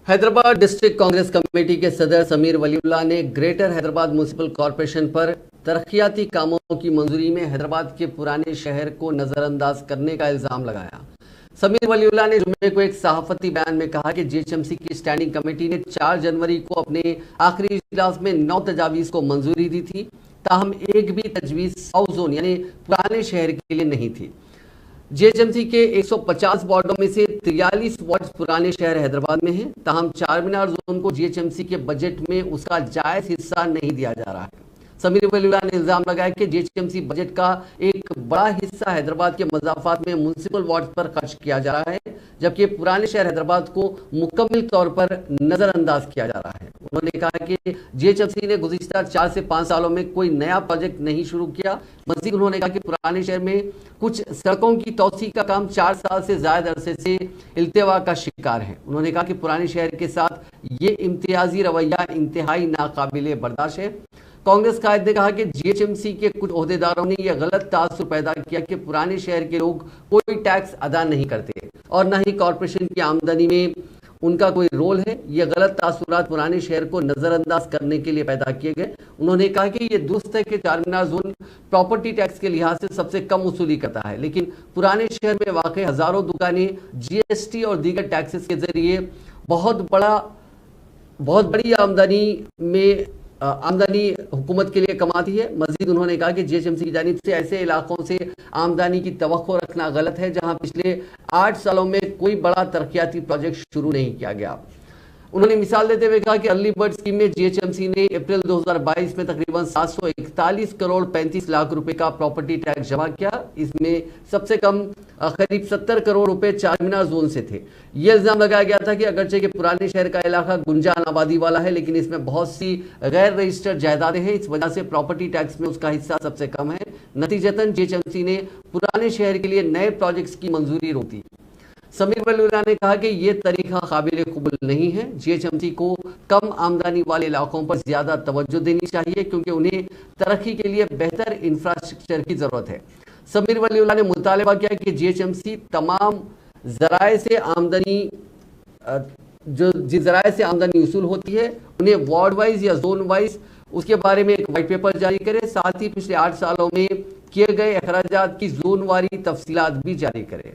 Hyderabad district Congress committee کے صدر سمیر ولی اللہ نے گریٹر حیدرآباد میونسپل کارپوریشن پر ترقیاتی کاموں کی منظوری میں حیدرآباد کے پرانے شہر کو نظر انداز کرنے کا الزام لگایا۔ سمیر ولی اللہ نے جمعے کو ایک صحافتی بیان میں کہا کہ جی ایچ ایم سی کی اسٹینڈنگ کمیٹی نے 4 جنوری کو اپنے آخری اجلاس میں 9 تجاویز کو منظوری دی تھی، تاہم ایک بھی تجویز ساؤتھ زون یعنی پرانے شہر کے لیے نہیں تھی۔ جی ایچ ایم سی کے 150 وارڈوں میں سے 43 وارڈ پرانے شہر حیدرآباد میں ہیں، تاہم چار مینار زون کو جی ایچ ایم سی کے بجٹ میں اس کا جائز حصہ نہیں دیا جا رہا ہے۔ سمیر ولی اللہ نے الزام لگایا کہ G H M C budget کا ایک بڑا حصہ حیدرآباد کے مضافات میں میونسپل وارڈ پر خرچ کیا جا رہا ہے، جبکہ پرانے شہر حیدرآباد کو مکمل طور پر نظر انداز کیا جا رہا ہے۔ انہوں نے کہا کہ جی ایچ ایم سی نے گزشتہ 4 سے 5 سالوں میں کوئی نیا پروجیکٹ نہیں شروع کیا۔ مزید انہوں نے کہا کہ پرانے شہر میں کچھ سڑکوں کی توسیع کا کام 4 سال سے زائد عرصے سے التوا کا شکار ہے۔ انہوں نے کہا کہ پرانے شہر کے ساتھ یہ امتیازی رویہ انتہائی ناقابل برداشت ہے۔ کانگریس قائد نے کہا کہ جی ایچ ایم سی کے کچھ عہدیداروں نے یہ غلط تاثر پیدا کیا کہ پرانے شہر کے لوگ کوئی ٹیکس ادا نہیں کرتے اور نہ ہی کارپوریشن کی آمدنی میں ان کا کوئی رول ہے۔ یہ غلط تاثرات پرانے شہر کو نظر انداز کرنے کے لیے پیدا کیے گئے۔ انہوں نے کہا کہ یہ درست ہے کہ چار مینار زون پراپرٹی ٹیکس کے لحاظ سے سب سے کم وصولی کرتا ہے، لیکن پرانے شہر میں واقع ہزاروں دکانیں جی ایس ٹی اور دیگر ٹیکسز کے ذریعے بہت بڑی آمدنی حکومت کے لیے کماتی ہے۔ مزید انہوں نے کہا کہ جی ایچ ایم سی کی جانب سے ایسے علاقوں سے آمدنی کی توقع رکھنا غلط ہے جہاں پچھلے 8 سالوں میں کوئی بڑا ترقیاتی پروجیکٹ شروع نہیں کیا گیا۔ انہوں نے مثال دیتے ہوئے کہا کہ ارلی برڈ اسکیم میں جی ایچ ایم سی نے اپریل 2022 میں تقریباً 741 کروڑ 35 لاکھ روپے کا پراپرٹی ٹیکس جمع کیا۔ اس میں سب سے کم قریب 70 کروڑ روپے چار مینار زون سے تھے۔ یہ الزام لگایا گیا تھا کہ اگرچہ کہ پرانے شہر کا علاقہ گنجان آبادی والا ہے، لیکن اس میں بہت سی غیر رجسٹرڈ جائیدادیں ہیں، اس وجہ سے پراپرٹی ٹیکس میں اس کا حصہ سب سے کم ہے۔ نتیجتاً جی ایچ ایم سی نے پرانے شہر کے لیے نئے پروجیکٹس کی منظوری روک دی۔ سمیر ولی اللہ نے کہا کہ یہ طریقہ قابل قبول نہیں ہے۔ جی ایچ ایم سی کو کم آمدنی والے علاقوں پر زیادہ توجہ دینی چاہیے کیونکہ انہیں ترقی کے لیے بہتر انفراسٹرکچر کی ضرورت ہے۔ سمیر ولی اللہ نے مطالبہ کیا کہ جی ایچ ایم سی تمام ذرائع سے آمدنی وصول ہوتی ہے انہیں وارڈ وائز یا زون وائز اس کے بارے میں ایک وائٹ پیپر جاری کرے، ساتھ ہی پچھلے 8 سالوں میں کیے گئے اخراجات کی زون واری تفصیلات بھی جاری کرے۔